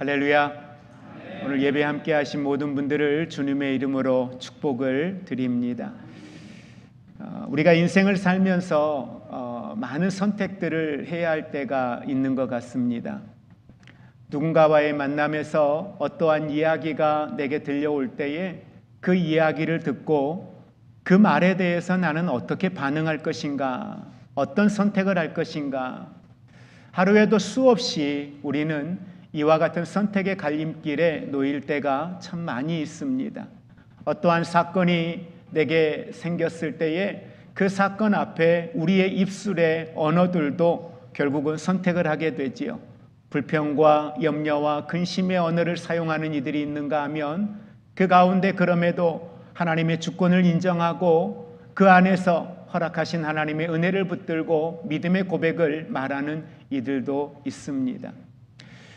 할렐루야. 오늘 예배 함께 하신 모든 분들을 주님의 이름으로 축복을 드립니다. 우리가 인생을 살면서 많은 선택들을 해야 할 때가 있는 것 같습니다. 누군가와의 만남에서 어떠한 이야기가 내게 들려올 때에 그 이야기를 듣고 그 말에 대해서 나는 어떻게 반응할 것인가, 어떤 선택을 할 것인가. 하루에도 수없이 우리는 이와 같은 선택의 갈림길에 놓일 때가 참 많이 있습니다. 어떠한 사건이 내게 생겼을 때에 그 사건 앞에 우리의 입술의 언어들도 결국은 선택을 하게 되지요. 불평과 염려와 근심의 언어를 사용하는 이들이 있는가 하면 그 가운데 그럼에도 하나님의 주권을 인정하고 그 안에서 허락하신 하나님의 은혜를 붙들고 믿음의 고백을 말하는 이들도 있습니다.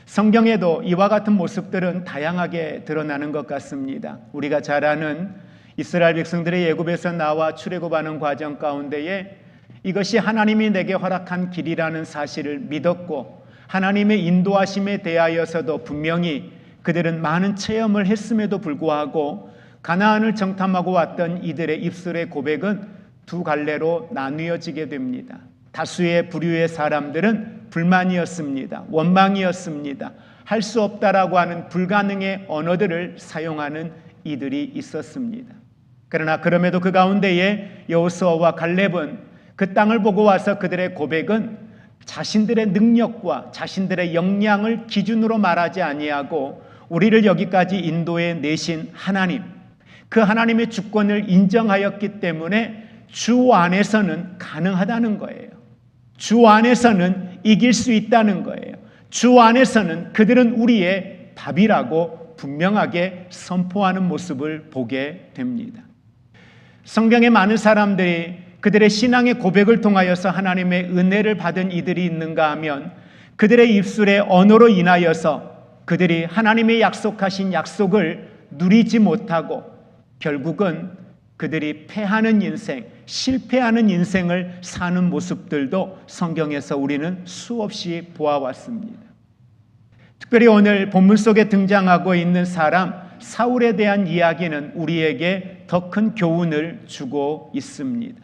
성경에도 이와 같은 모습들은 다양하게 드러나는 것 같습니다. 우리가 잘 아는 이스라엘 백성들의 애굽에서 나와 출애굽하는 과정 가운데에 이것이 하나님이 내게 허락한 길이라는 사실을 믿었고 하나님의 인도하심에 대하여서도 분명히 그들은 많은 체험을 했음에도 불구하고 가나안을 정탐하고 왔던 이들의 입술의 고백은 두 갈래로 나뉘어지게 됩니다. 다수의 부류의 사람들은 불만이었습니다. 원망이었습니다. 할 수 없다라고 하는 불가능의 언어들을 사용하는 이들이 있었습니다. 그러나 그럼에도 그 가운데에 여호수아와 갈렙은 그 땅을 보고 와서 그들의 고백은 자신들의 능력과 자신들의 역량을 기준으로 말하지 아니하고 우리를 여기까지 인도해 내신 하나님, 그 하나님의 주권을 인정하였기 때문에 주 안에서는 가능하다는 거예요. 주 안에서는 이길 수 있다는 거예요. 주 안에서는 그들은 우리의 답이라고 분명하게 선포하는 모습을 보게 됩니다. 성경에 많은 사람들이 그들의 신앙의 고백을 통하여서 하나님의 은혜를 받은 이들이 있는가 하면 그들의 입술의 언어로 인하여서 그들이 하나님의 약속하신 약속을 누리지 못하고 결국은 그들이 패하는 인생, 실패하는 인생을 사는 모습들도 성경에서 우리는 수없이 보아왔습니다. 특별히 오늘 본문 속에 등장하고 있는 사람 사울에 대한 이야기는 우리에게 더 큰 교훈을 주고 있습니다.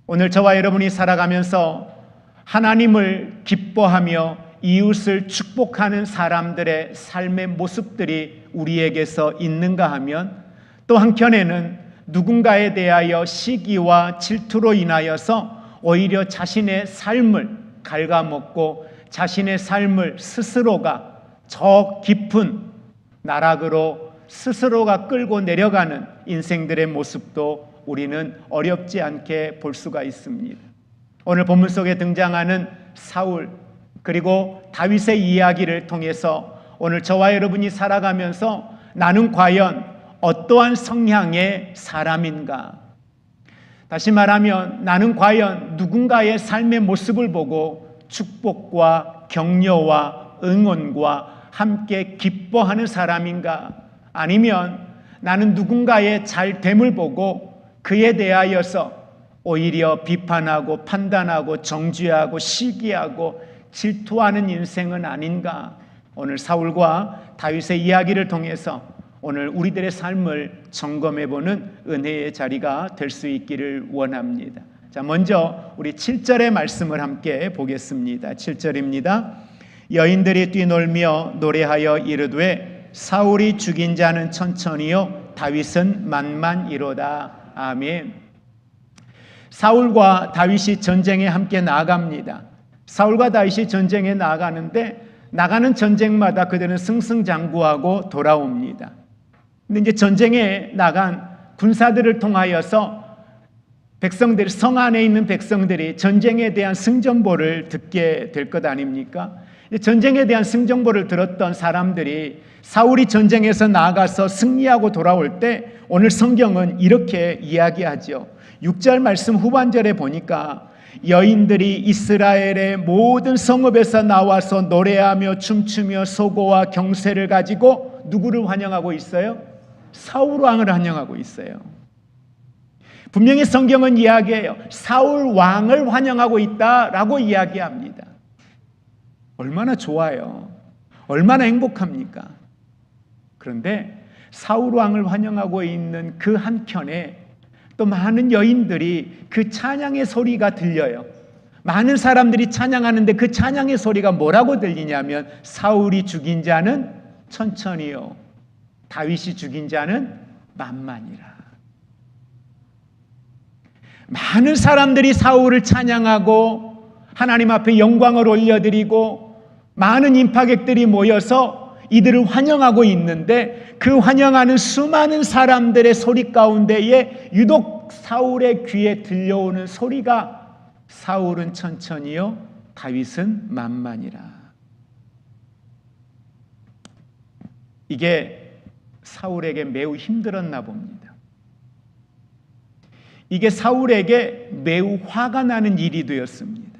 오늘 저와 여러분이 살아가면서 하나님을 기뻐하며 이웃을 축복하는 사람들의 삶의 모습들이 우리에게서 있는가 하면 또 한켠에는 누군가에 대하여 시기와 질투로 인하여서 오히려 자신의 삶을 갉아먹고 자신의 삶을 스스로가 저 깊은 나락으로 스스로가 끌고 내려가는 인생들의 모습도 우리는 어렵지 않게 볼 수가 있습니다. 오늘 본문 속에 등장하는 사울 그리고 다윗의 이야기를 통해서 오늘 저와 여러분이 살아가면서 나는 과연 어떠한 성향의 사람인가? 다시 말하면 나는 과연 누군가의 삶의 모습을 보고 축복과 격려와 응원과 함께 기뻐하는 사람인가? 아니면 나는 누군가의 잘됨을 보고 그에 대하여서 오히려 비판하고 판단하고 정죄하고 시기하고 질투하는 인생은 아닌가? 오늘 사울과 다윗의 이야기를 통해서 오늘 우리들의 삶을 점검해보는 은혜의 자리가 될 수 있기를 원합니다. 자, 먼저 우리 7절의 말씀을 함께 보겠습니다. 7절입니다. 여인들이 뛰놀며 노래하여 이르되 사울이 죽인 자는 천천히요 다윗은 만만이로다. 아멘. 사울과 다윗이 전쟁에 함께 나아갑니다. 사울과 다윗이 전쟁에 나아가는데 나가는 전쟁마다 그들은 승승장구하고 돌아옵니다. 근데 이제 전쟁에 나간 군사들을 통하여서 백성들, 성 안에 있는 백성들이 전쟁에 대한 승전보를 듣게 될 것 아닙니까? 전쟁에 대한 승전보를 들었던 사람들이 사울이 전쟁에서 나아가서 승리하고 돌아올 때 오늘 성경은 이렇게 이야기하죠. 6절 말씀 후반절에 보니까 여인들이 이스라엘의 모든 성읍에서 나와서 노래하며 춤추며 소고와 경쇠를 가지고 누구를 환영하고 있어요? 사울 왕을 환영하고 있어요. 분명히 성경은 이야기해요. 사울 왕을 환영하고 있다라고 이야기합니다. 얼마나 좋아요. 얼마나 행복합니까? 그런데 사울 왕을 환영하고 있는 그 한켠에 또 많은 여인들이 그 찬양의 소리가 들려요. 많은 사람들이 찬양하는데 그 찬양의 소리가 뭐라고 들리냐면 사울이 죽인 자는 천천히요, 다윗이 죽인 자는 만만이라. 많은 사람들이 사울을 찬양하고 하나님 앞에 영광을 올려드리고 많은 인파객들이 모여서 이들을 환영하고 있는데 그 환영하는 수많은 사람들의 소리 가운데에 유독 사울의 귀에 들려오는 소리가 사울은 천천히요, 다윗은 만만이라. 이게 사울에게 매우 힘들었나 봅니다. 이게 사울에게 매우 화가 나는 일이 되었습니다.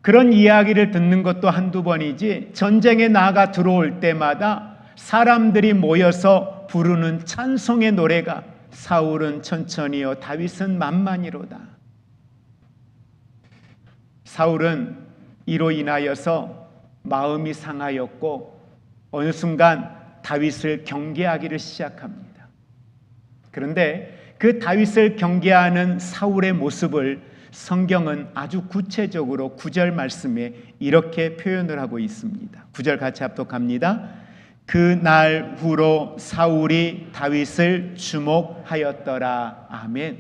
그런 이야기를 듣는 것도 한두 번이지 전쟁에 나가 들어올 때마다 사람들이 모여서 부르는 찬송의 노래가 사울은 천천히요, 다윗은 만만이로다. 사울은 이로 인하여서 마음이 상하였고 어느 순간 다윗을 경계하기를 시작합니다. 그런데 그 다윗을 경계하는 사울의 모습을 성경은 아주 구체적으로 9절 말씀에 이렇게 표현을 하고 있습니다. 9절 같이 합독합니다. 그 날 후로 사울이 다윗을 주목하였더라. 아멘.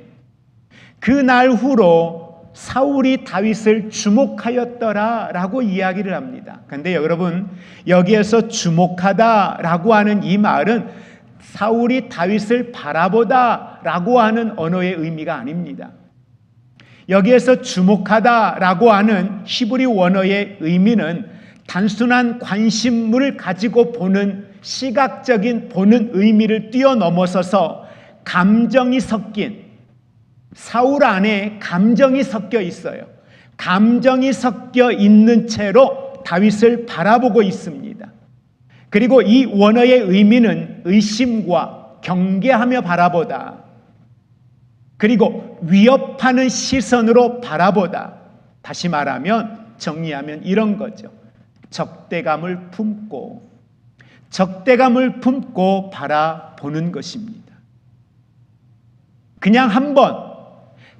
그 날 후로 사울이 다윗을 주목하였더라 라고 이야기를 합니다. 그런데 여러분, 여기에서 주목하다 라고 하는 이 말은 사울이 다윗을 바라보다 라고 하는 언어의 의미가 아닙니다. 여기에서 주목하다 라고 하는 히브리 원어의 의미는 단순한 관심을 가지고 보는 시각적인 보는 의미를 뛰어넘어서서 감정이 섞인, 사울 안에 감정이 섞여 있어요. 감정이 섞여 있는 채로 다윗을 바라보고 있습니다. 그리고 이 원어의 의미는 의심과 경계하며 바라보다, 그리고 위협하는 시선으로 바라보다. 다시 말하면, 정리하면 이런 거죠. 적대감을 품고 바라보는 것입니다. 그냥 한번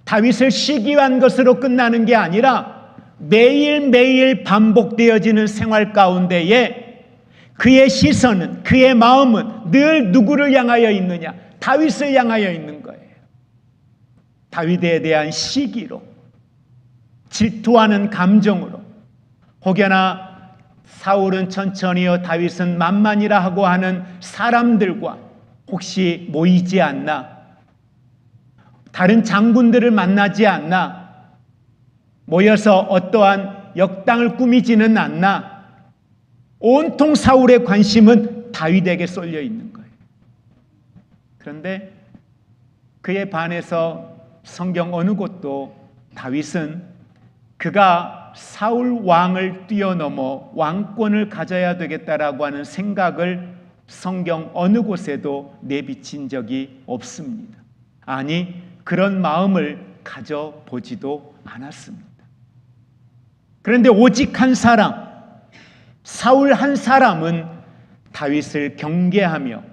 다윗을 시기한 것으로 끝나는 게 아니라 매일매일 반복되어지는 생활 가운데에 그의 시선은, 그의 마음은 늘 누구를 향하여 있느냐? 다윗을 향하여 있는 거예요. 다윗에 대한 시기로, 질투하는 감정으로, 혹여나 사울은 천천히요, 다윗은 만만이라 하고 하는 사람들과 혹시 모이지 않나? 다른 장군들을 만나지 않나? 모여서 어떠한 역당을 꾸미지는 않나? 온통 사울의 관심은 다윗에게 쏠려 있는 거예요. 그런데 그에 반해서 성경 어느 곳도 다윗은 그가 사울 왕을 뛰어넘어 왕권을 가져야 되겠다라고 하는 생각을 성경 어느 곳에도 내비친 적이 없습니다. 아니, 그런 마음을 가져보지도 않았습니다. 그런데 오직 한 사람, 사울 한 사람은 다윗을 경계하며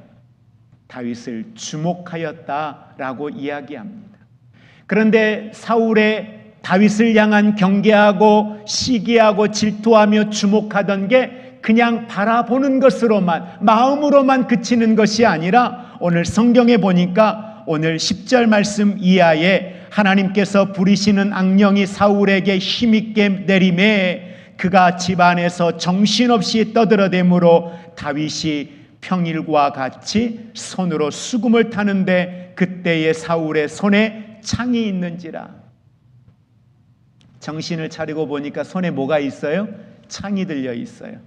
다윗을 주목하였다라고 이야기합니다. 그런데 사울의 다윗을 향한 경계하고 시기하고 질투하며 주목하던 게 그냥 바라보는 것으로만, 마음으로만 그치는 것이 아니라 오늘 성경에 보니까 오늘 10절 말씀 이하에 하나님께서 부리시는 악령이 사울에게 힘있게 내림에 그가 집안에서 정신없이 떠들어대므로 다윗이 평일과 같이 손으로 수금을 타는데 그때의 사울의 손에 창이 있는지라. 정신을 차리고 보니까 손에 뭐가 있어요? 창이 들려 있어요.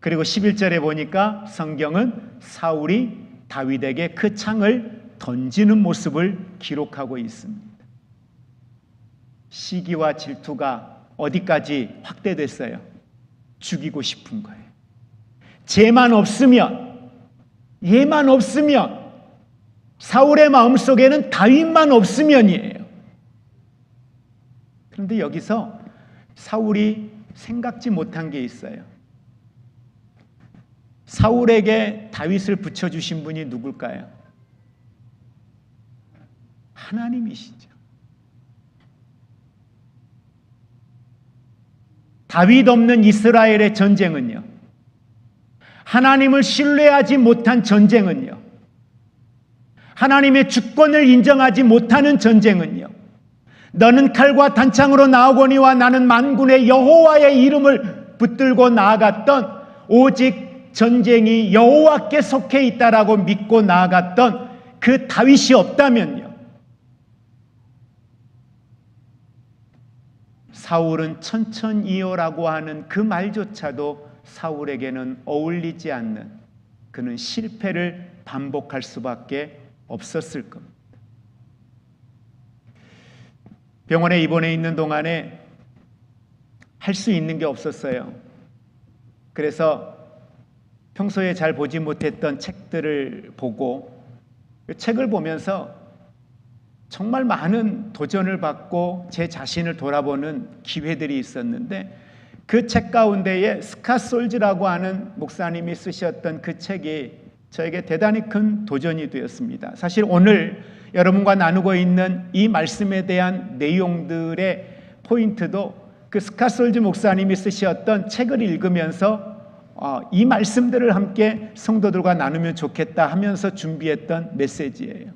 그리고 11절에 보니까 성경은 사울이 다윗에게 그 창을 던지는 모습을 기록하고 있습니다. 시기와 질투가 어디까지 확대됐어요? 죽이고 싶은 거예요. 쟤만 없으면, 얘만 없으면, 사울의 마음속에는 다윗만 없으면이에요. 그런데 여기서 사울이 생각지 못한 게 있어요. 사울에게 다윗을 붙여주신 분이 누굴까요? 하나님이시죠. 다윗 없는 이스라엘의 전쟁은요, 하나님을 신뢰하지 못한 전쟁은요, 하나님의 주권을 인정하지 못하는 전쟁은요, 너는 칼과 단창으로 나오거니와 나는 만군의 여호와의 이름을 붙들고 나아갔던, 오직 전쟁이 여호와께 속해 있다라고 믿고 나아갔던 그 다윗이 없다면요, 사울은 천천히요라고 하는 그 말조차도 사울에게는 어울리지 않는, 그는 실패를 반복할 수밖에 없었을 겁니다. 병원에 입원해 있는 동안에 할 수 있는 게 없었어요. 그래서 평소에 잘 보지 못했던 책들을 보고, 그 책을 보면서 정말 많은 도전을 받고 제 자신을 돌아보는 기회들이 있었는데, 그 책 가운데에 스캇 솔즈라고 하는 목사님이 쓰셨던 그 책이 저에게 대단히 큰 도전이 되었습니다. 사실 오늘 여러분과 나누고 있는 이 말씀에 대한 내용들의 포인트도 그 스캇 솔즈 목사님이 쓰셨던 책을 읽으면서 이 말씀들을 함께 성도들과 나누면 좋겠다 하면서 준비했던 메시지예요.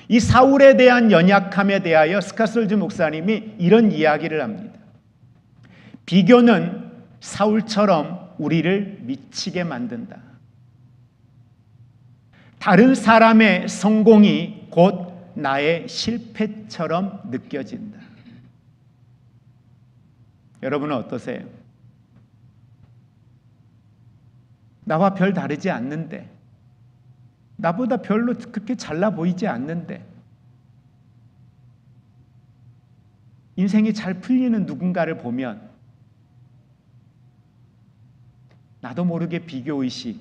이 사울에 대한 연약함에 대하여 스캇 솔즈 목사님이 이런 이야기를 합니다. 비교는 사울처럼 우리를 미치게 만든다. 다른 사람의 성공이 곧 나의 실패처럼 느껴진다. 여러분은 어떠세요? 나와 별 다르지 않는데, 나보다 별로 그렇게 잘나 보이지 않는데, 인생이 잘 풀리는 누군가를 보면 나도 모르게 비교의식,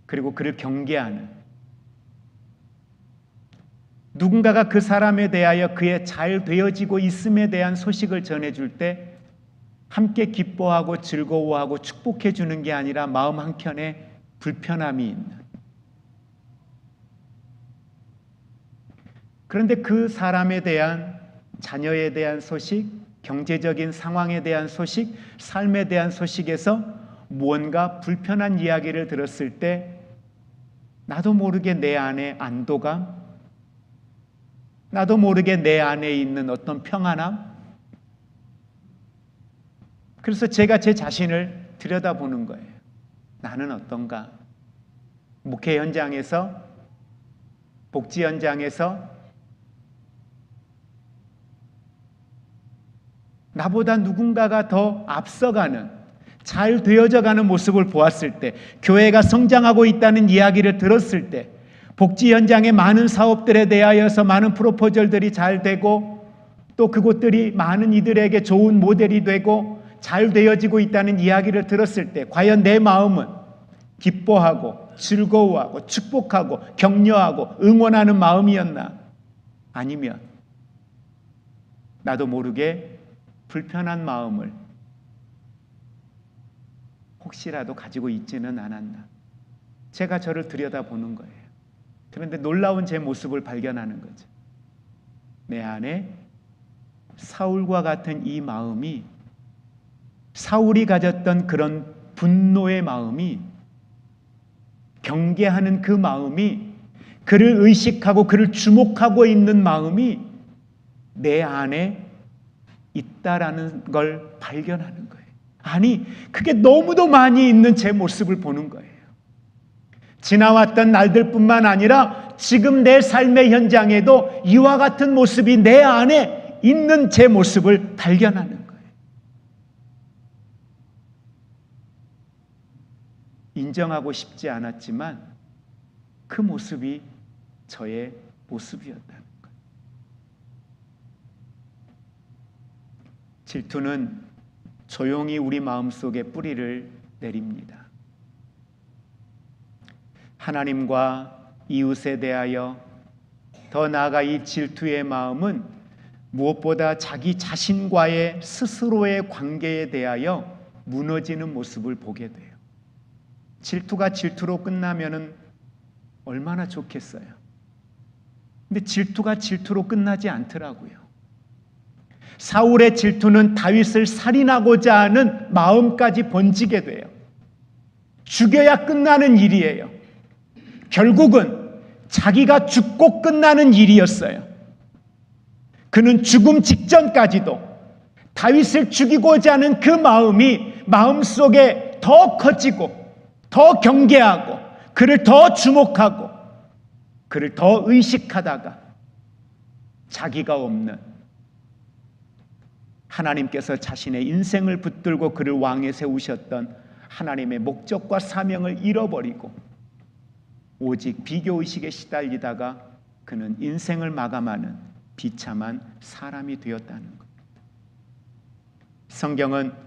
그리고 그를 경계하는, 누군가가 그 사람에 대하여 그의 잘 되어지고 있음에 대한 소식을 전해줄 때 함께 기뻐하고 즐거워하고 축복해 주는 게 아니라 마음 한켠에 불편함이 있는, 그런데 그 사람에 대한, 자녀에 대한 소식, 경제적인 상황에 대한 소식, 삶에 대한 소식에서 무언가 불편한 이야기를 들었을 때 나도 모르게 내 안에 안도감, 나도 모르게 내 안에 있는 어떤 평안함, 그래서 제가 제 자신을 들여다보는 거예요. 나는 어떤가? 목회 현장에서, 복지 현장에서 나보다 누군가가 더 앞서가는, 잘 되어져가는 모습을 보았을 때, 교회가 성장하고 있다는 이야기를 들었을 때, 복지 현장의 많은 사업들에 대하여서 많은 프로포절들이 잘 되고, 또 그곳들이 많은 이들에게 좋은 모델이 되고 잘 되어지고 있다는 이야기를 들었을 때, 과연 내 마음은 기뻐하고 즐거워하고 축복하고 격려하고 응원하는 마음이었나? 아니면 나도 모르게 불편한 마음을 혹시라도 가지고 있지는 않았나? 제가 저를 들여다보는 거예요. 그런데 놀라운 제 모습을 발견하는 거죠. 내 안에 사울과 같은 이 마음이, 사울이 가졌던 그런 분노의 마음이, 경계하는 그 마음이, 그를 의식하고 그를 주목하고 있는 마음이 내 안에 있다라는 걸 발견하는 거예요. 아니, 그게 너무도 많이 있는 제 모습을 보는 거예요. 지나왔던 날들뿐만 아니라 지금 내 삶의 현장에도 이와 같은 모습이 내 안에 있는 제 모습을 발견하는 거예요. 인정하고 싶지 않았지만 그 모습이 저의 모습이었다는 거예요. 질투는 조용히 우리 마음속에 뿌리를 내립니다. 하나님과 이웃에 대하여, 더 나아가 이 질투의 마음은 무엇보다 자기 자신과의 스스로의 관계에 대하여 무너지는 모습을 보게 돼요. 질투가 질투로 끝나면은 얼마나 좋겠어요. 근데 질투가 질투로 끝나지 않더라고요. 사울의 질투는 다윗을 살인하고자 하는 마음까지 번지게 돼요. 죽여야 끝나는 일이에요. 결국은 자기가 죽고 끝나는 일이었어요. 그는 죽음 직전까지도 다윗을 죽이고자 하는 그 마음이 마음속에 더 커지고 더 경계하고 그를 더 주목하고 그를 더 의식하다가 자기가 없는 하나님께서 자신의 인생을 붙들고 그를 왕에 세우셨던 하나님의 목적과 사명을 잃어버리고 오직 비교의식에 시달리다가 그는 인생을 마감하는 비참한 사람이 되었다는 것. 성경은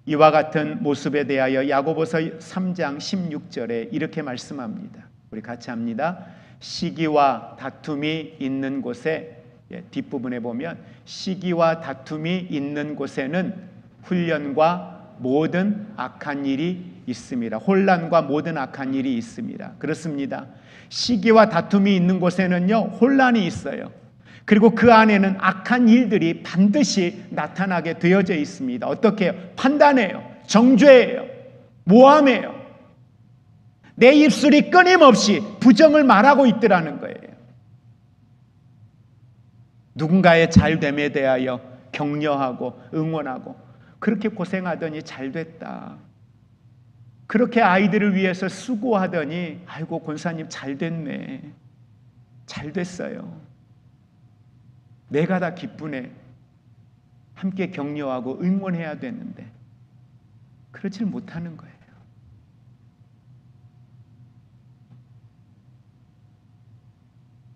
이와 같은 모습에 대하여 야고보서 3장 16절에 이렇게 말씀합니다. 우리 같이 합니다. 시기와 다툼이 있는 곳에, 뒷부분에 보면 시기와 다툼이 있는 곳에는 훈련과 모든 악한 일이 있습니다. 혼란과 모든 악한 일이 있습니다. 그렇습니다. 시기와 다툼이 있는 곳에는요, 혼란이 있어요. 그리고 그 안에는 악한 일들이 반드시 나타나게 되어져 있습니다. 어떻게 해요? 판단해요. 정죄해요. 모함해요. 내 입술이 끊임없이 부정을 말하고 있더라는 거예요. 누군가의 잘됨에 대하여 격려하고 응원하고 그렇게 고생하더니 잘됐다. 그렇게 아이들을 위해서 수고하더니 아이고 권사님 잘됐네. 잘됐어요. 내가 다 기쁘네. 함께 격려하고 응원해야 되는데 그러질 못하는 거예요.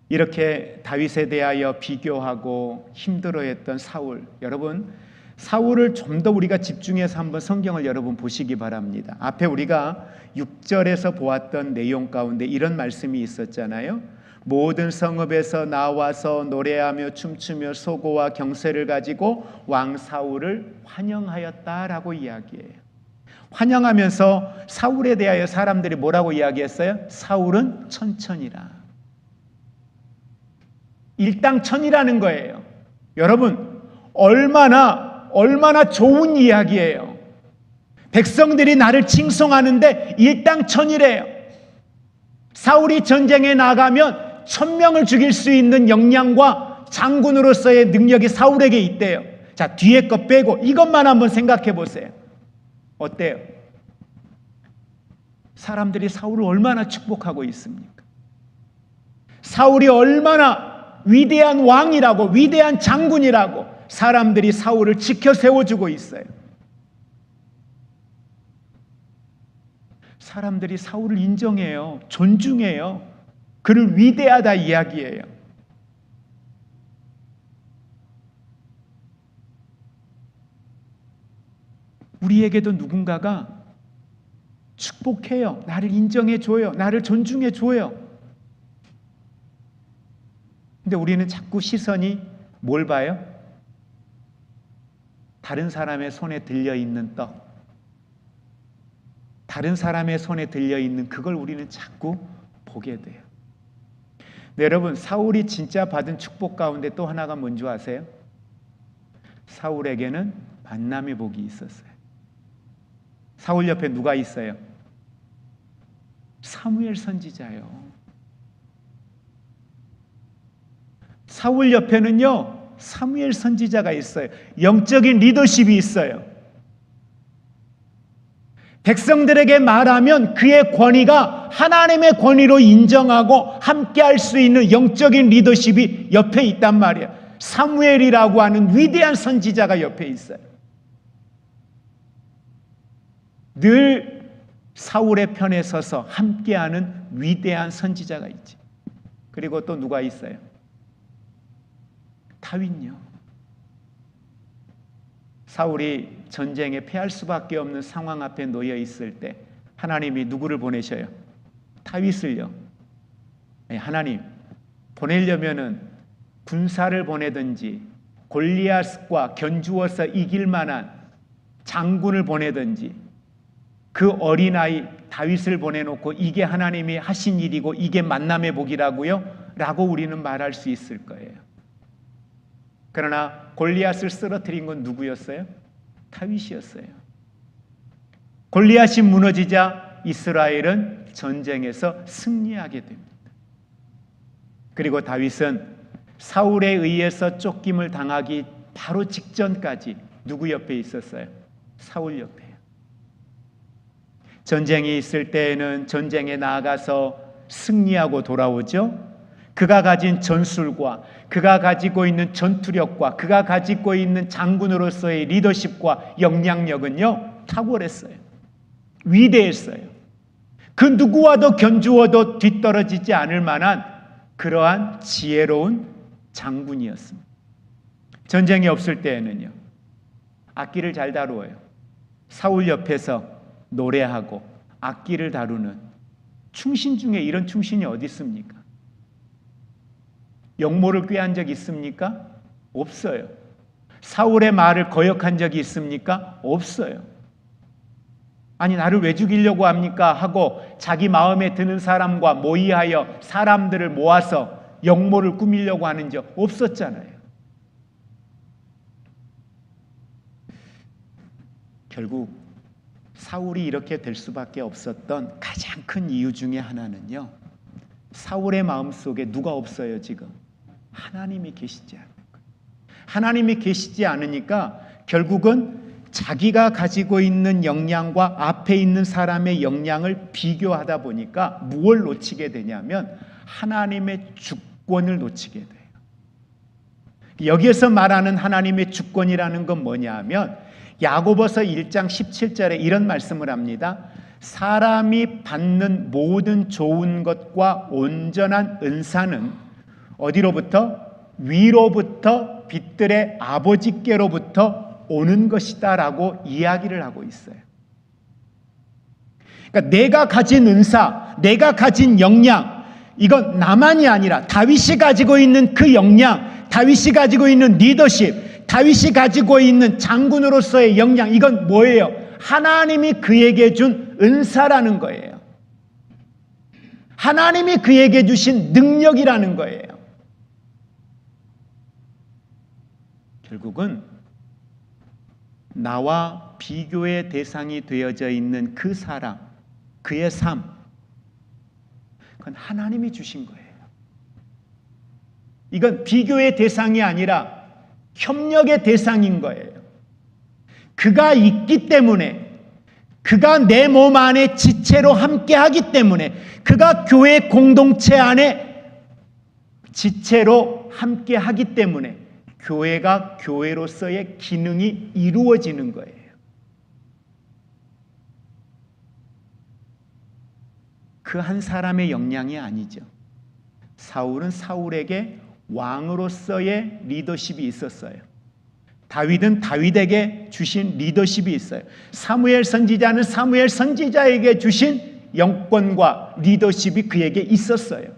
이렇게 다윗에 대하여 비교하고 힘들어했던 사울, 여러분 사울을 좀 더 우리가 집중해서 한번 성경을 여러분 보시기 바랍니다. 앞에 우리가 6절에서 보았던 내용 가운데 이런 말씀이 있었잖아요. 모든 성읍에서 나와서 노래하며 춤추며 소고와 경쇠를 가지고 왕 사울을 환영하였다라고 이야기해요. 환영하면서 사울에 대하여 사람들이 뭐라고 이야기했어요? 사울은 천천이라. 일당천이라는 거예요. 여러분 얼마나 좋은 이야기예요. 백성들이 나를 칭송하는데 일당천이래요. 사울이 전쟁에 나가면 1000명을 죽일 수 있는 역량과 장군으로서의 능력이 사울에게 있대요. 자, 뒤에 거 빼고 이것만 한번 생각해 보세요. 어때요? 사람들이 사울을 얼마나 축복하고 있습니까? 사울이 얼마나 위대한 왕이라고, 위대한 장군이라고 사람들이 사울을 지켜 세워주고 있어요. 사람들이 사울을 인정해요. 존중해요. 그를 위대하다 이야기해요. 우리에게도 누군가가 축복해요. 나를 인정해줘요. 나를 존중해줘요. 근데 우리는 자꾸 시선이 뭘 봐요? 다른 사람의 손에 들려있는 떡, 다른 사람의 손에 들려있는 그걸 우리는 자꾸 보게 돼요. 네, 여러분 사울이 진짜 받은 축복 가운데 또 하나가 뭔지 아세요? 사울에게는 만남의 복이 있었어요. 사울 옆에 누가 있어요? 사무엘 선지자요. 사울 옆에는요 사무엘 선지자가 있어요. 영적인 리더십이 있어요. 백성들에게 말하면 그의 권위가 하나님의 권위로 인정하고 함께할 수 있는 영적인 리더십이 옆에 있단 말이에요. 사무엘이라고 하는 위대한 선지자가 옆에 있어요. 늘 사울의 편에 서서 함께하는 위대한 선지자가 있지. 그리고 또 누가 있어요? 다윗요. 사울이 전쟁에 패할 수밖에 없는 상황 앞에 놓여 있을 때 하나님이 누구를 보내셔요? 다윗을요. 하나님 보내려면은 군사를 보내든지 골리앗과 견주어서 이길 만한 장군을 보내든지 그 어린아이 다윗을 보내놓고 이게 하나님이 하신 일이고 이게 만남의 복이라고요? 라고 우리는 말할 수 있을 거예요. 그러나 골리앗을 쓰러뜨린 건 누구였어요? 다윗이었어요. 골리앗이 무너지자 이스라엘은 전쟁에서 승리하게 됩니다. 그리고 다윗은 사울에 의해서 쫓김을 당하기 바로 직전까지 누구 옆에 있었어요? 사울 옆에요. 전쟁이 있을 때에는 전쟁에 나아가서 승리하고 돌아오죠. 그가 가진 전술과 그가 가지고 있는 전투력과 그가 가지고 있는 장군으로서의 리더십과 역량력은요, 탁월했어요. 위대했어요. 그 누구와도 견주어도 뒤떨어지지 않을 만한 그러한 지혜로운 장군이었습니다. 전쟁이 없을 때에는요, 악기를 잘 다루어요. 사울 옆에서 노래하고 악기를 다루는 충신 중에 이런 충신이 어디 있습니까? 역모를 꾀한 적 있습니까? 없어요. 사울의 말을 거역한 적이 있습니까? 없어요. 아니, 나를 왜 죽이려고 합니까? 하고 자기 마음에 드는 사람과 모의하여 사람들을 모아서 역모를 꾸미려고 하는 적 없었잖아요. 결국 사울이 이렇게 될 수밖에 없었던 가장 큰 이유 중에 하나는요, 사울의 마음속에 누가 없어요? 지금 하나님이 계시지 않는 거예요. 하나님이 계시지 않으니까 결국은 자기가 가지고 있는 역량과 앞에 있는 사람의 역량을 비교하다 보니까 무엇을 놓치게 되냐면 하나님의 주권을 놓치게 돼요. 여기에서 말하는 하나님의 주권이라는 건 뭐냐 하면 야고보서 1장 17절에 이런 말씀을 합니다. 사람이 받는 모든 좋은 것과 온전한 은사는 어디로부터? 위로부터 빛들의 아버지께로부터 오는 것이다 라고 이야기를 하고 있어요. 그러니까 내가 가진 은사, 내가 가진 역량, 이건 나만이 아니라 다윗이 가지고 있는 그 역량, 다윗이 가지고 있는 리더십, 다윗이 가지고 있는 장군으로서의 역량, 이건 뭐예요? 하나님이 그에게 준 은사라는 거예요. 하나님이 그에게 주신 능력이라는 거예요. 결국은 나와 비교의 대상이 되어져 있는 그 사람, 그의 삶, 그건 하나님이 주신 거예요. 이건 비교의 대상이 아니라 협력의 대상인 거예요. 그가 있기 때문에, 그가 내 몸 안에 지체로 함께하기 때문에, 그가 교회 공동체 안에 지체로 함께하기 때문에 교회가 교회로서의 기능이 이루어지는 거예요. 그 한 사람의 역량이 아니죠. 사울은 사울에게 왕으로서의 리더십이 있었어요. 다윗은 다윗에게 주신 리더십이 있어요. 사무엘 선지자는 사무엘 선지자에게 주신 영권과 리더십이 그에게 있었어요.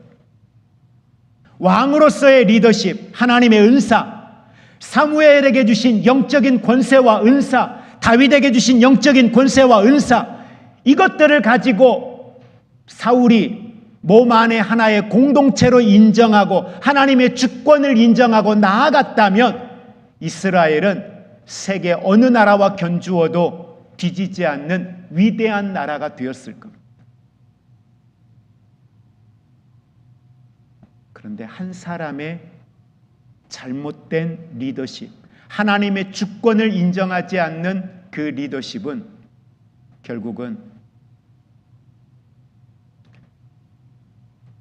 왕으로서의 리더십, 하나님의 은사, 사무엘에게 주신 영적인 권세와 은사, 다윗에게 주신 영적인 권세와 은사, 이것들을 가지고 사울이 몸 안에 하나의 공동체로 인정하고 하나님의 주권을 인정하고 나아갔다면 이스라엘은 세계 어느 나라와 견주어도 뒤지지 않는 위대한 나라가 되었을 겁니다. 그런데 한 사람의 잘못된 리더십, 하나님의 주권을 인정하지 않는 그 리더십은 결국은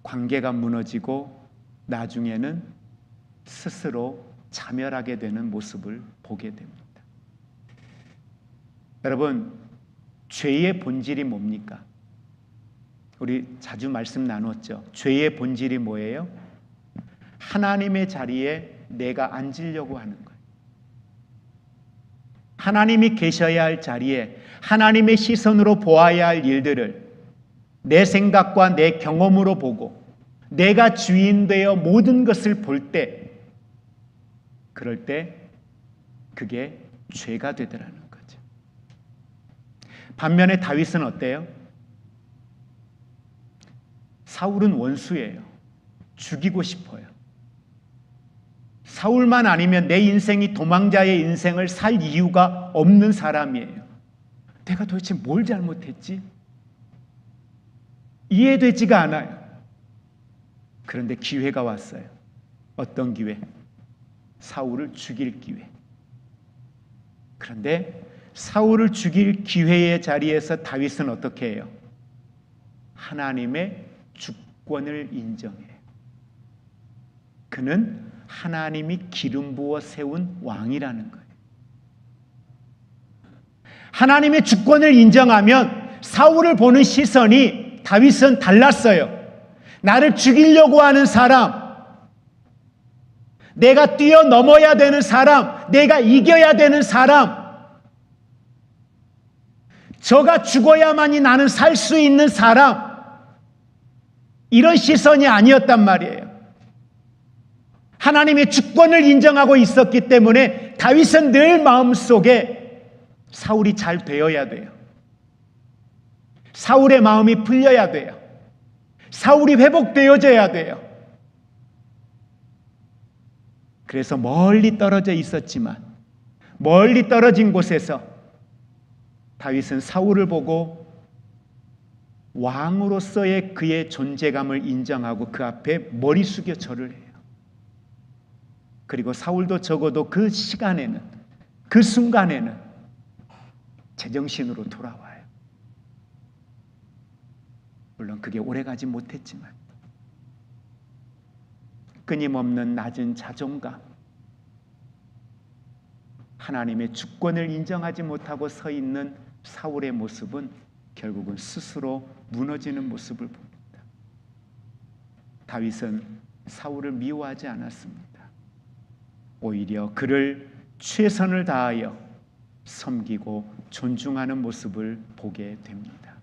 관계가 무너지고 나중에는 스스로 자멸하게 되는 모습을 보게 됩니다. 여러분, 죄의 본질이 뭡니까? 우리 자주 말씀 나눴죠. 죄의 본질이 뭐예요? 하나님의 자리에 내가 앉으려고 하는 거예요. 하나님이 계셔야 할 자리에 하나님의 시선으로 보아야 할 일들을 내 생각과 내 경험으로 보고 내가 주인 되어 모든 것을 볼 때, 그럴 때 그게 죄가 되더라는 거죠. 반면에 다윗은 어때요? 사울은 원수예요. 죽이고 싶어요. 사울만 아니면 내 인생이 도망자의 인생을 살 이유가 없는 사람이에요. 내가 도대체 뭘 잘못했지? 이해되지가 않아요. 그런데 기회가 왔어요. 어떤 기회? 사울을 죽일 기회. 그런데 사울을 죽일 기회의 자리에서 다윗은 어떻게 해요? 하나님의 주권을 인정해요. 그는 하나님이 기름 부어 세운 왕이라는 거예요. 하나님의 주권을 인정하면 사울을 보는 시선이 다윗은 달랐어요. 나를 죽이려고 하는 사람, 내가 뛰어넘어야 되는 사람, 내가 이겨야 되는 사람, 저가 죽어야만이 나는 살 수 있는 사람, 이런 시선이 아니었단 말이에요. 하나님의 주권을 인정하고 있었기 때문에 다윗은 늘 마음속에 사울이 잘 되어야 돼요. 사울의 마음이 풀려야 돼요. 사울이 회복되어져야 돼요. 그래서 멀리 떨어져 있었지만 멀리 떨어진 곳에서 다윗은 사울을 보고 왕으로서의 그의 존재감을 인정하고 그 앞에 머리 숙여 절을 해요. 그리고 사울도 적어도 그 시간에는, 그 순간에는 제정신으로 돌아와요. 물론 그게 오래가지 못했지만 끊임없는 낮은 자존감, 하나님의 주권을 인정하지 못하고 서 있는 사울의 모습은 결국은 스스로 무너지는 모습을 봅니다. 다윗은 사울을 미워하지 않았습니다. 오히려 그를 최선을 다하여 섬기고 존중하는 모습을 보게 됩니다.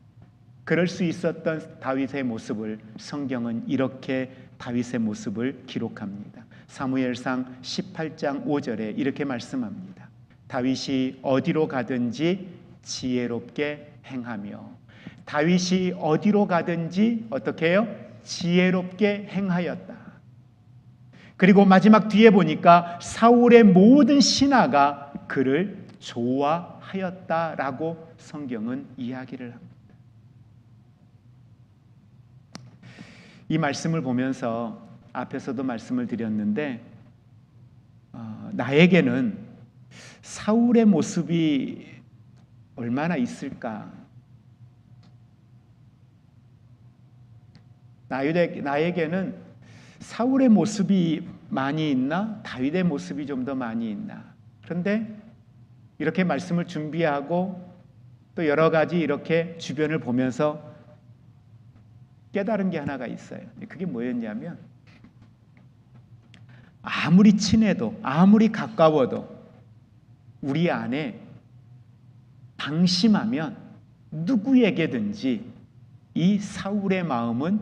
그럴 수 있었던 다윗의 모습을 성경은 이렇게 다윗의 모습을 기록합니다. 사무엘상 18장 5절에 이렇게 말씀합니다. 다윗이 어디로 가든지 지혜롭게 행하며, 다윗이 어디로 가든지 어떻게 해요? 지혜롭게 행하였다. 그리고 마지막 뒤에 보니까 사울의 모든 신하가 그를 좋아하였다라고 성경은 이야기를 합니다. 이 말씀을 보면서 앞에서도 말씀을 드렸는데 나에게는 사울의 모습이 얼마나 있을까? 나에게는 사울의 모습이 많이 있나? 다윗의 모습이 좀 더 많이 있나? 그런데 이렇게 말씀을 준비하고 또 여러 가지 이렇게 주변을 보면서 깨달은 게 하나가 있어요. 그게 뭐였냐면 아무리 친해도 아무리 가까워도 우리 안에 방심하면 누구에게든지 이 사울의 마음은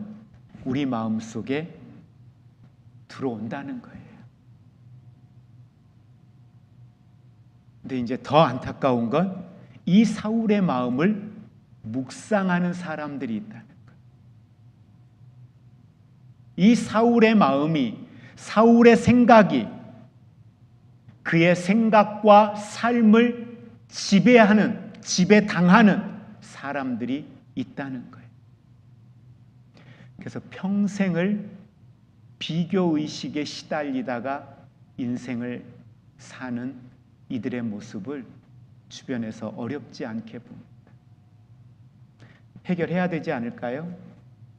우리 마음 속에 들어온다는 거예요. 근데 이제 더 안타까운 건 이 사울의 마음을 묵상하는 사람들이 있다는 거예요. 이 사울의 마음이, 사울의 생각이 그의 생각과 삶을 지배당하는 사람들이 있다는 거예요. 그래서 평생을 비교의식에 시달리다가 인생을 사는 이들의 모습을 주변에서 어렵지 않게 봅니다. 해결해야 되지 않을까요?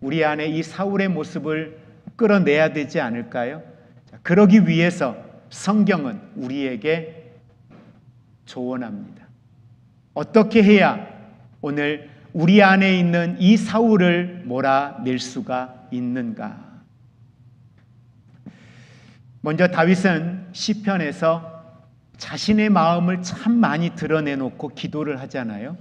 우리 안에 이 사울의 모습을 끌어내야 되지 않을까요? 그러기 위해서 성경은 우리에게 조언합니다. 어떻게 해야 오늘 우리 안에 있는 이 사울을 몰아낼 수가 있는가? 먼저 다윗은 시편에서 자신의 마음을 참 많이 드러내놓고 기도를 하잖아요.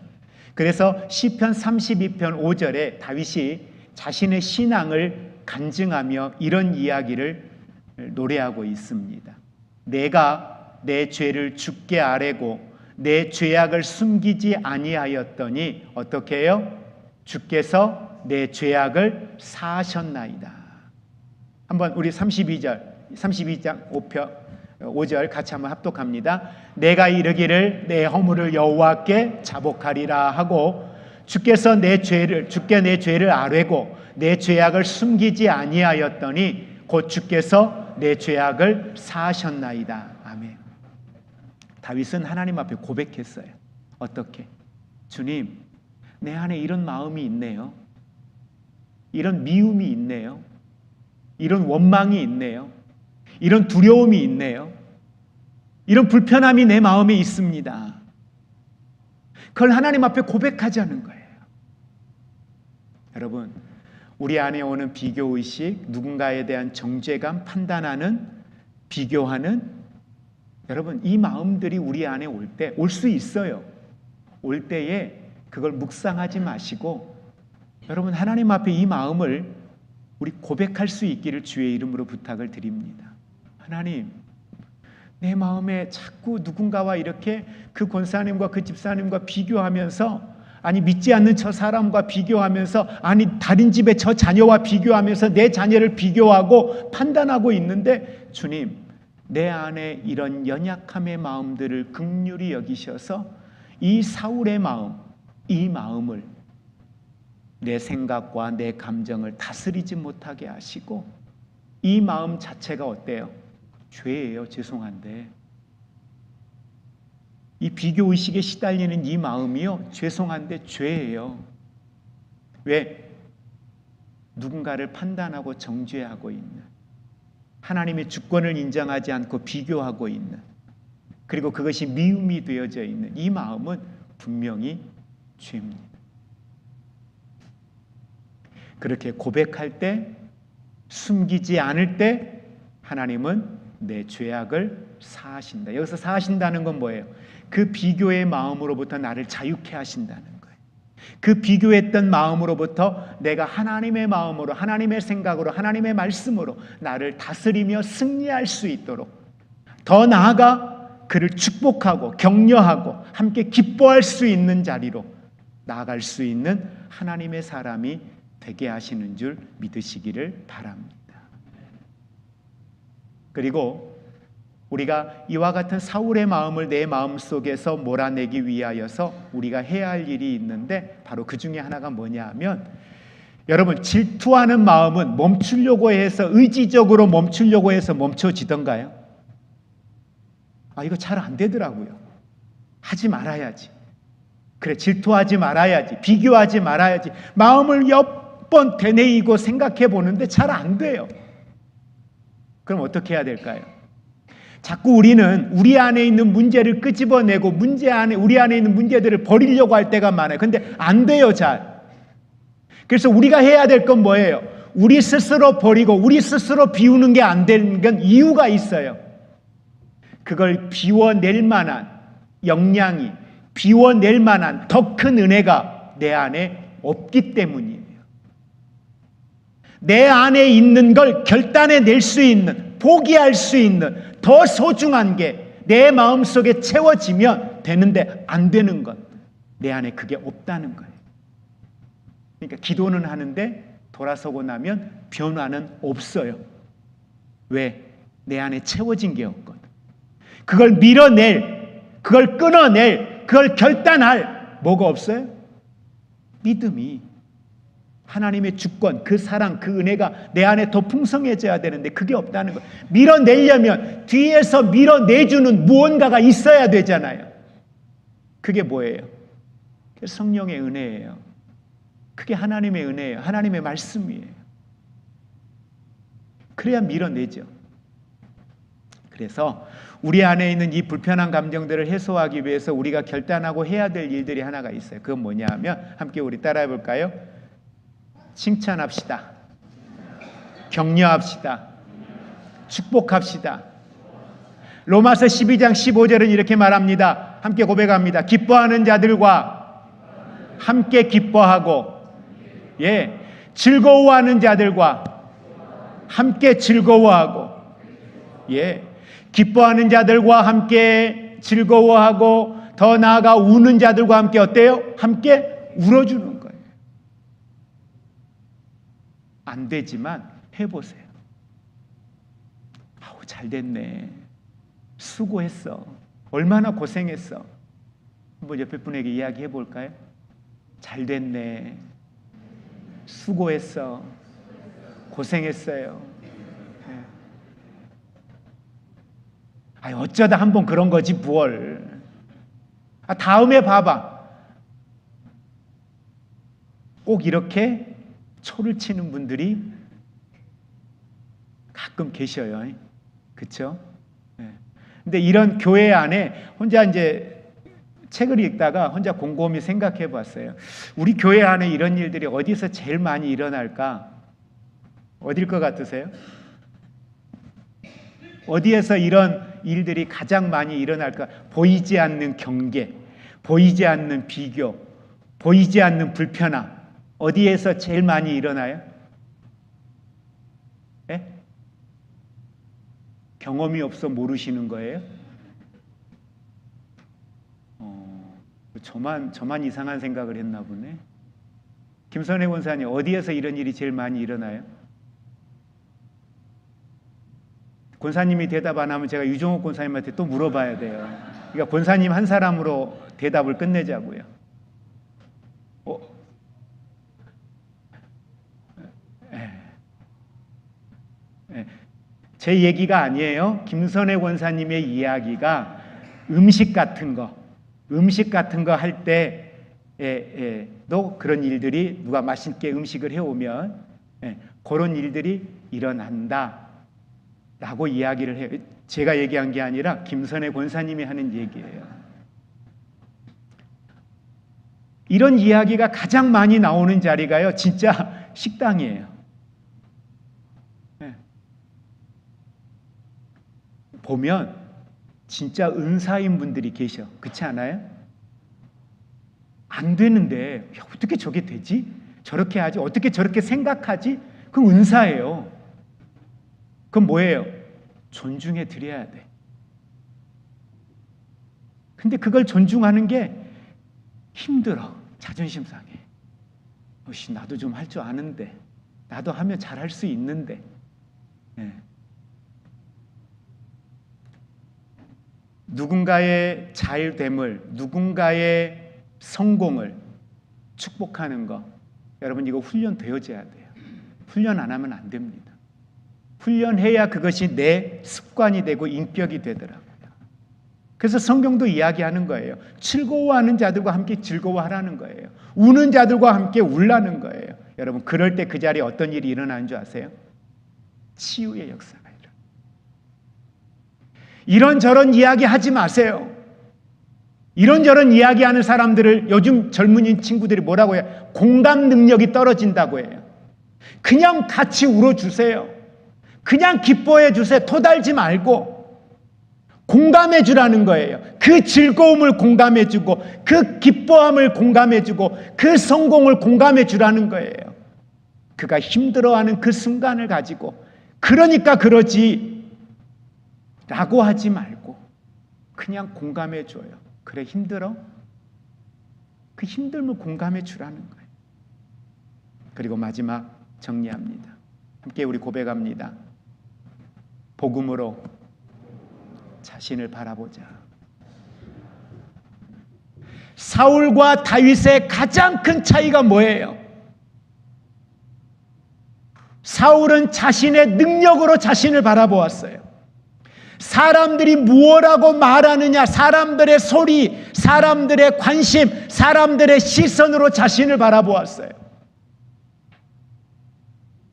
그래서 시편 32편 5절에 다윗이 자신의 신앙을 간증하며 이런 이야기를 노래하고 있습니다. 내가 내 죄를 주께 아뢰고 내 죄악을 숨기지 아니하였더니 어떻게 해요? 주께서 내 죄악을 사하셨나이다. 한번 우리 32장 5절 같이 한번 합독합니다. 내가 이르기를 내 허물을 여호와께 자복하리라 하고 주께 내 죄를 아뢰고 내 죄악을 숨기지 아니하였더니 곧 주께서 내 죄악을 사하셨나이다. 아멘. 다윗은 하나님 앞에 고백했어요. 어떻게? 주님, 내 안에 이런 마음이 있네요. 이런 미움이 있네요. 이런 원망이 있네요. 이런 두려움이 있네요. 이런 불편함이 내 마음에 있습니다. 그걸 하나님 앞에 고백하자는 거예요. 여러분, 우리 안에 오는 비교의식, 누군가에 대한 정죄감, 판단하는, 비교하는, 여러분, 이 마음들이 우리 안에 올 수 있어요. 올 때에 그걸 묵상하지 마시고 여러분, 하나님 앞에 이 마음을 우리 고백할 수 있기를 주의 이름으로 부탁을 드립니다. 하나님, 내 마음에 자꾸 누군가와 이렇게 그 권사님과 그 집사님과 비교하면서, 아니 믿지 않는 저 사람과 비교하면서, 아니 다른 집의 저 자녀와 비교하면서 내 자녀를 비교하고 판단하고 있는데, 주님, 내 안에 이런 연약함의 마음들을 긍휼히 여기셔서 이 사울의 마음, 이 마음을, 내 생각과 내 감정을 다스리지 못하게 하시고, 이 마음 자체가 어때요? 죄예요. 죄송한데 이 비교의식에 시달리는 이 마음이요, 죄송한데 죄예요. 왜? 누군가를 판단하고 정죄하고 있는, 하나님의 주권을 인정하지 않고 비교하고 있는, 그리고 그것이 미움이 되어져 있는 이 마음은 분명히 죄입니다. 그렇게 고백할 때, 숨기지 않을 때 하나님은 내 죄악을 사하신다. 여기서 사하신다는 건 뭐예요? 그 비교의 마음으로부터 나를 자유케 하신다는 거예요. 그 비교했던 마음으로부터 내가 하나님의 마음으로, 하나님의 생각으로, 하나님의 말씀으로 나를 다스리며 승리할 수 있도록, 더 나아가 그를 축복하고 격려하고 함께 기뻐할 수 있는 자리로 나아갈 수 있는 하나님의 사람이 되게 하시는 줄 믿으시기를 바랍니다. 그리고 우리가 이와 같은 사울의 마음을 내 마음속에서 몰아내기 위하여서 우리가 해야 할 일이 있는데, 바로 그 중에 하나가 뭐냐 하면, 여러분, 질투하는 마음은 멈추려고 해서, 의지적으로 멈추려고 해서 멈춰지던가요? 이거 잘 안 되더라고요. 하지 말아야지. 그래, 질투하지 말아야지. 비교하지 말아야지. 마음을 몇 번 되뇌이고 생각해 보는데 잘 안 돼요. 그럼 어떻게 해야 될까요? 자꾸 우리는 우리 안에 있는 문제를 끄집어내고 우리 안에 있는 문제들을 버리려고 할 때가 많아요. 근데 안 돼요, 잘. 그래서 우리가 해야 될 건 뭐예요? 우리 스스로 버리고 우리 스스로 비우는 게 안 되는 건 이유가 있어요. 그걸 비워낼 만한 역량이, 비워낼 만한 더 큰 은혜가 내 안에 없기 때문이에요. 내 안에 있는 걸 결단해낼 수 있는, 포기할 수 있는 더 소중한 게 내 마음속에 채워지면 되는데, 안 되는 것, 내 안에 그게 없다는 거예요. 그러니까 기도는 하는데 돌아서고 나면 변화는 없어요. 왜? 내 안에 채워진 게 없거든. 그걸 밀어낼, 그걸 끊어낼, 그걸 결단할 뭐가 없어요? 믿음이, 하나님의 주권, 그 사랑, 그 은혜가 내 안에 더 풍성해져야 되는데 그게 없다는 거예요. 밀어내려면 뒤에서 밀어내주는 무언가가 있어야 되잖아요. 그게 뭐예요? 그게 성령의 은혜예요. 그게 하나님의 은혜예요. 하나님의 말씀이에요. 그래야 밀어내죠. 그래서 우리 안에 있는 이 불편한 감정들을 해소하기 위해서 우리가 결단하고 해야 될 일들이 하나가 있어요. 그건 뭐냐 하면, 함께 우리 따라해 볼까요? 칭찬합시다. 격려합시다. 축복합시다. 로마서 12장 15절은 이렇게 말합니다. 함께 고백합니다. 기뻐하는 자들과 함께 기뻐하고, 즐거워하는 자들과 함께 즐거워하고, 기뻐하는 자들과 함께 즐거워하고 더 나아가 우는 자들과 함께 어때요? 함께 울어주는 거예요. 안 되지만 해보세요. 아우, 잘 됐네. 수고했어. 얼마나 고생했어. 한번 옆에 분에게 이야기해 볼까요? 잘 됐네. 수고했어. 고생했어요. 네. 아니, 어쩌다 한번 그런 거지 뭘. 다음에 봐봐. 꼭 이렇게 초를 치는 분들이 가끔 계셔요. 그렇죠? 네. 근데 이런 교회 안에 혼자 이제 책을 읽다가 혼자 곰곰이 생각해 봤어요. 우리 교회 안에 이런 일들이 어디서 제일 많이 일어날까? 어딜 것 같으세요? 어디에서 이런 일들이 가장 많이 일어날까? 보이지 않는 경계, 보이지 않는 비교, 보이지 않는 불편함. 어디에서 제일 많이 일어나요? 네? 경험이 없어 모르시는 거예요? 저만 이상한 생각을 했나 보네. 김선혜 권사님, 어디에서 이런 일이 제일 많이 일어나요? 권사님이 대답 안 하면 제가 유종옥 권사님한테 또 물어봐야 돼요. 그러니까 권사님 한 사람으로 대답을 끝내자고요. 제 얘기가 아니에요. 김선혜 권사님의 이야기가 음식 같은 거 할 때에도 그런 일들이 누가 맛있게 음식을 해오면 그런 일들이 일어난다 라고 이야기를 해요. 제가 얘기한 게 아니라 김선혜 권사님이 하는 얘기예요. 이런 이야기가 가장 많이 나오는 자리가요, 진짜 식당이에요. 보면 진짜 은사인 분들이 계셔. 그렇지 않아요? 안 되는데 어떻게 저게 되지? 저렇게 하지? 어떻게 저렇게 생각하지? 그럼 은사예요. 그럼 뭐예요? 존중해 드려야 돼. 근데 그걸 존중하는 게 힘들어. 자존심 상해. 나도 좀 할 줄 아는데, 나도 하면 잘할 수 있는데. 누군가의 잘됨을, 누군가의 성공을 축복하는 거, 여러분 이거 훈련되어져야 돼요. 훈련 안 하면 안 됩니다. 훈련해야 그것이 내 습관이 되고 인격이 되더라고요. 그래서 성경도 이야기하는 거예요. 즐거워하는 자들과 함께 즐거워하라는 거예요. 우는 자들과 함께 울라는 거예요. 여러분, 그럴 때 그 자리에 어떤 일이 일어나는 줄 아세요? 치유의 역사가 일어나요. 이런저런 이야기 하지 마세요. 이런저런 이야기하는 사람들을 요즘 젊은이 친구들이 뭐라고 해요? 공감 능력이 떨어진다고 해요. 그냥 같이 울어주세요. 그냥 기뻐해 주세요. 토달지 말고 공감해 주라는 거예요. 그 즐거움을 공감해 주고, 그 기뻐함을 공감해 주고, 그 성공을 공감해 주라는 거예요. 그가 힘들어하는 그 순간을 가지고 그러니까 그러지 라고 하지 말고 그냥 공감해 줘요. 그래, 힘들어? 그 힘듦을 공감해 주라는 거예요. 그리고 마지막 정리합니다. 함께 우리 고백합니다. 복음으로 자신을 바라보자. 사울과 다윗의 가장 큰 차이가 뭐예요? 사울은 자신의 능력으로 자신을 바라보았어요. 사람들이 무엇라고 말하느냐, 사람들의 소리, 사람들의 관심, 사람들의 시선으로 자신을 바라보았어요.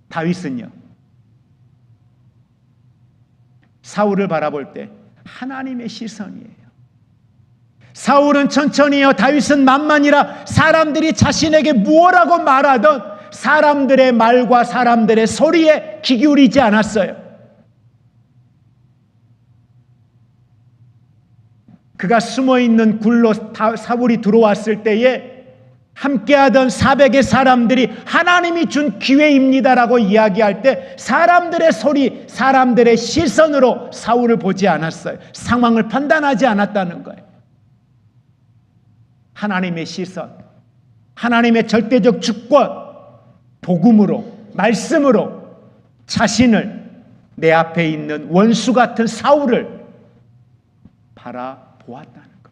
다윗은요, 사울을 바라볼 때 하나님의 시선이에요. 사울은 천천히요, 다윗은 만만이라 사람들이 자신에게 무엇라고 말하던 사람들의 말과 사람들의 소리에 귀 기울이지 않았어요. 그가 숨어있는 굴로 사울이 들어왔을 때에 함께하던 400의 사람들이 하나님이 준 기회입니다라고 이야기할 때 사람들의 소리, 사람들의 시선으로 사울을 보지 않았어요. 상황을 판단하지 않았다는 거예요. 하나님의 시선, 하나님의 절대적 주권, 복음으로, 말씀으로 자신을 내 앞에 있는 원수 같은 사울을 바라보았다는 것.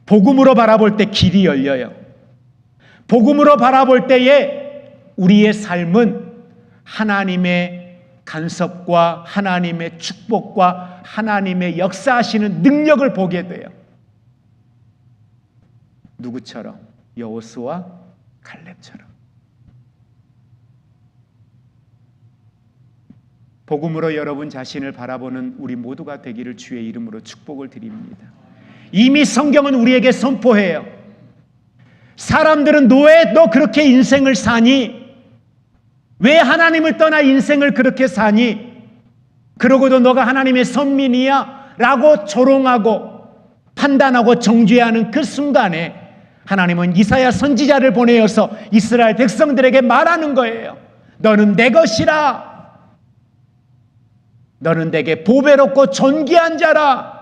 복음으로 바라볼 때 길이 열려요. 복음으로 바라볼 때에 우리의 삶은 하나님의 간섭과 하나님의 축복과 하나님의 역사하시는 능력을 보게 돼요. 누구처럼? 여호수아와 갈렙처럼. 복음으로 여러분 자신을 바라보는 우리 모두가 되기를 주의 이름으로 축복을 드립니다. 이미 성경은 우리에게 선포해요. 사람들은 왜 너 그렇게 인생을 사니? 왜 하나님을 떠나 인생을 그렇게 사니? 그러고도 너가 하나님의 선민이야? 라고 조롱하고 판단하고 정죄하는 그 순간에 하나님은 이사야 선지자를 보내어서 이스라엘 백성들에게 말하는 거예요. 너는 내 것이라. 너는 내게 보배롭고 존귀한 자라.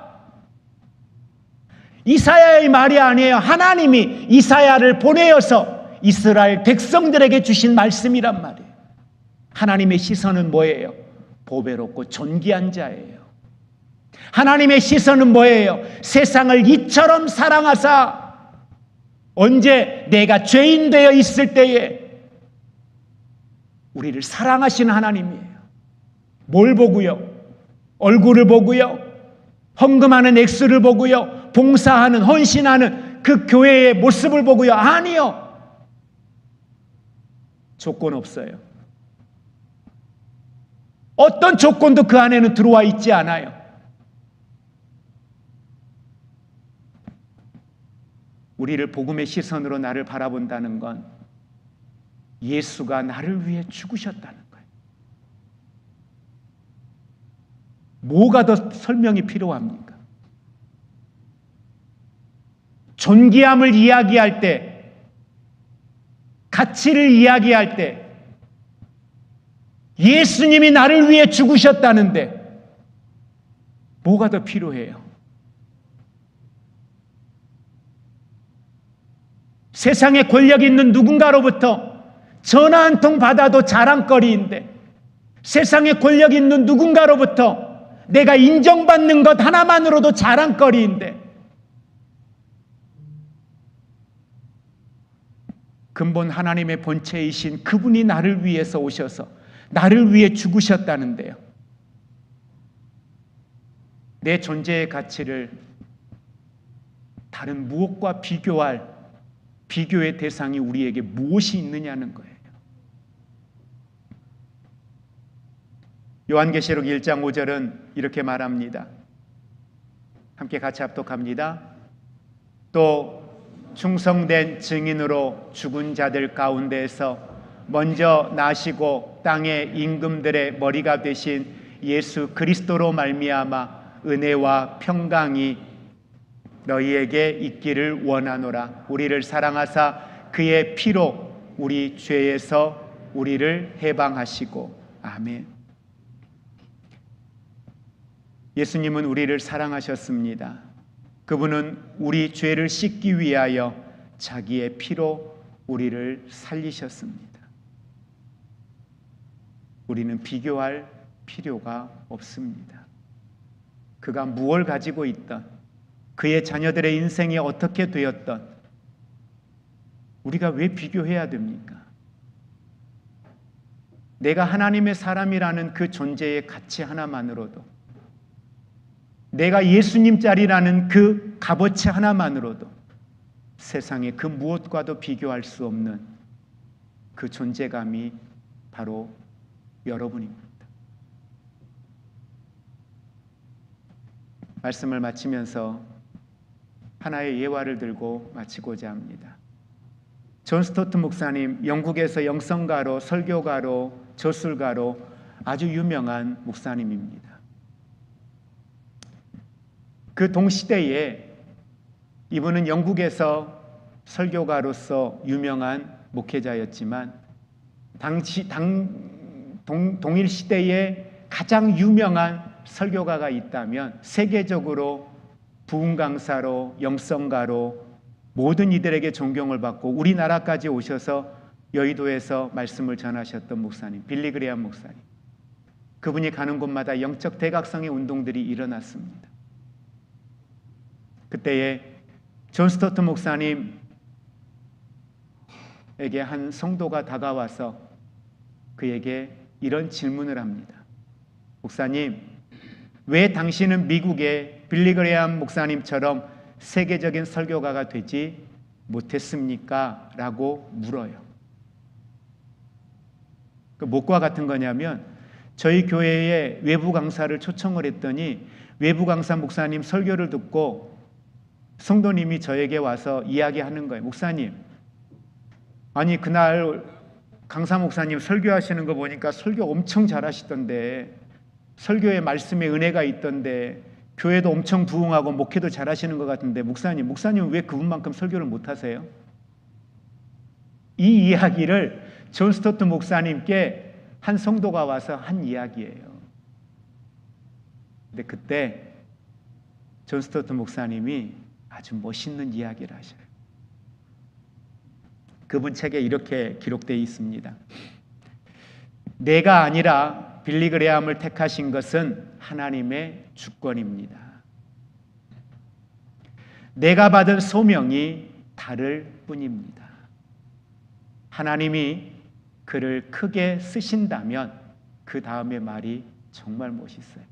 이사야의 말이 아니에요. 하나님이 이사야를 보내어서 이스라엘 백성들에게 주신 말씀이란 말이에요. 하나님의 시선은 뭐예요? 보배롭고 존귀한 자예요. 하나님의 시선은 뭐예요? 세상을 이처럼 사랑하사 언제 내가 죄인 되어 있을 때에 우리를 사랑하시는 하나님이에요. 뭘 보고요? 얼굴을 보고요? 헌금하는 액수를 보고요? 봉사하는, 헌신하는 그 교회의 모습을 보고요? 아니요. 조건 없어요. 어떤 조건도 그 안에는 들어와 있지 않아요. 우리를 복음의 시선으로 나를 바라본다는 건 예수가 나를 위해 죽으셨다는 거예요. 뭐가 더 설명이 필요합니까? 존귀함을 이야기할 때, 가치를 이야기할 때 예수님이 나를 위해 죽으셨다는데 뭐가 더 필요해요? 세상에 권력 있는 누군가로부터 전화 한 통 받아도 자랑거리인데, 세상에 권력 있는 누군가로부터 내가 인정받는 것 하나만으로도 자랑거리인데, 근본 하나님의 본체이신 그분이 나를 위해서 오셔서 나를 위해 죽으셨다는데요. 내 존재의 가치를 다른 무엇과 비교의 대상이 우리에게 무엇이 있느냐는 거예요. 요한계시록 1장 5절은 이렇게 말합니다. 함께 같이 합독합니다. 또 충성된 증인으로 죽은 자들 가운데에서 먼저 나시고 땅의 임금들의 머리가 되신 예수 그리스도로 말미암아 은혜와 평강이 너희에게 있기를 원하노라. 우리를 사랑하사 그의 피로 우리 죄에서 우리를 해방하시고. 아멘. 예수님은 우리를 사랑하셨습니다. 그분은 우리 죄를 씻기 위하여 자기의 피로 우리를 살리셨습니다. 우리는 비교할 필요가 없습니다. 그가 무엇을 가지고 있던, 그의 자녀들의 인생이 어떻게 되었던, 우리가 왜 비교해야 됩니까? 내가 하나님의 사람이라는 그 존재의 가치 하나만으로도, 내가 예수님 짤이라는 그 값어치 하나만으로도 세상의 그 무엇과도 비교할 수 없는 그 존재감이 바로 여러분입니다. 말씀을 마치면서 하나의 예화를 들고 마치고자 합니다. 존 스토트 목사님, 영국에서 영성가로, 설교가로, 저술가로 아주 유명한 목사님입니다. 그 동시대에 이분은 영국에서 설교가로서 유명한 목회자였지만 동일 시대에 가장 유명한 설교가가 있다면 세계적으로 부흥 강사로, 영성가로 모든 이들에게 존경을 받고 우리나라까지 오셔서 여의도에서 말씀을 전하셨던 목사님, 빌리 그레이엄 목사님. 그분이 가는 곳마다 영적 대각성의 운동들이 일어났습니다. 그때에 존 스토트 목사님에게 한 성도가 다가와서 그에게 이런 질문을 합니다. 목사님, 왜 당신은 미국의 빌리 그레이엄 목사님처럼 세계적인 설교가가 되지 못했습니까? 라고 물어요. 그 뭐과 같은 거냐면 저희 교회에 외부 강사를 초청을 했더니 외부 강사 목사님 설교를 듣고 성도님이 저에게 와서 이야기하는 거예요. 목사님, 아니 그날 강사 목사님 설교하시는 거 보니까 설교 엄청 잘하시던데, 설교에 말씀에 은혜가 있던데, 교회도 엄청 부흥하고 목회도 잘하시는 것 같은데 목사님은 왜 그분만큼 설교를 못하세요? 이 이야기를 존 스토트 목사님께 한 성도가 와서 한 이야기예요. 근데 그때 존 스토트 목사님이 아주 멋있는 이야기를 하셔요. 그분 책에 이렇게 기록되어 있습니다. 내가 아니라 빌리 그레이엄을 택하신 것은 하나님의 주권입니다. 내가 받은 소명이 다를 뿐입니다. 하나님이 그를 크게 쓰신다면 그 다음의 말이 정말 멋있어요.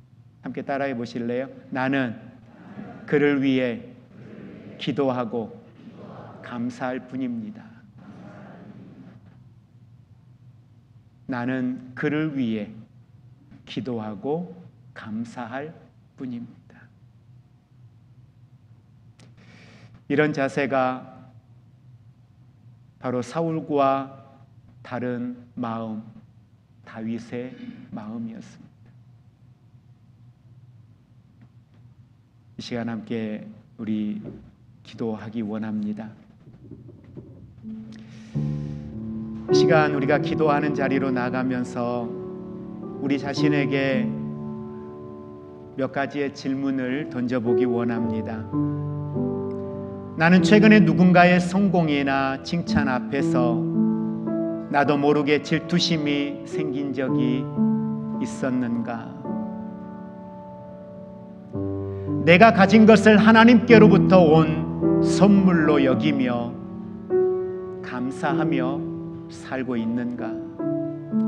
함께 따라해 보실래요? 나는 그를 위해 기도하고 감사할 뿐입니다. 나는 그를 위해 기도하고 감사할 뿐입니다. 이런 자세가 바로 사울과 다른 마음, 다윗의 마음이었습니다. 이 시간 함께 우리 기도하기 원합니다. 이 시간 우리가 기도하는 자리로 나가면서 우리 자신에게 몇 가지의 질문을 던져보기 원합니다. 나는 최근에 누군가의 성공이나 칭찬 앞에서 나도 모르게 질투심이 생긴 적이 있었는가? 내가 가진 것을 하나님께로부터 온 선물로 여기며 감사하며 살고 있는가?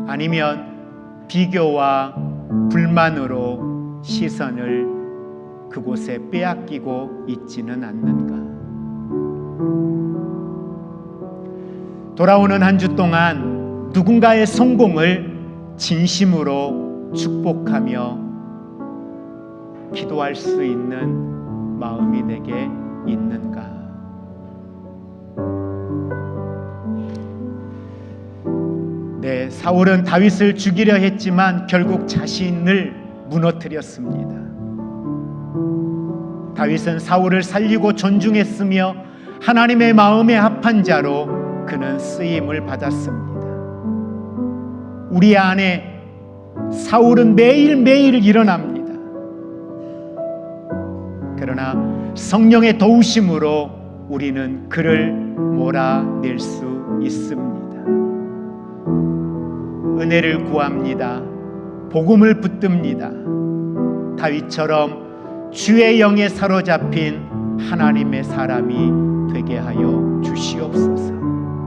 아니면 비교와 불만으로 시선을 그곳에 빼앗기고 있지는 않는가? 돌아오는 한 주 동안 누군가의 성공을 진심으로 축복하며 기도할 수 있는 마음이 내게 있는가? 네, 사울은 다윗을 죽이려 했지만 결국 자신을 무너뜨렸습니다. 다윗은 사울을 살리고 존중했으며 하나님의 마음에 합한 자로 그는 쓰임을 받았습니다. 우리 안에 사울은 매일매일 일어납니다. 그러나 성령의 도우심으로 우리는 그를 몰아낼 수 있습니다. 은혜를 구합니다. 복음을 붙듭니다. 다윗처럼 주의 영에 사로잡힌 하나님의 사람이 되게 하여 주시옵소서.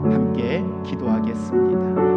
함께 기도하겠습니다.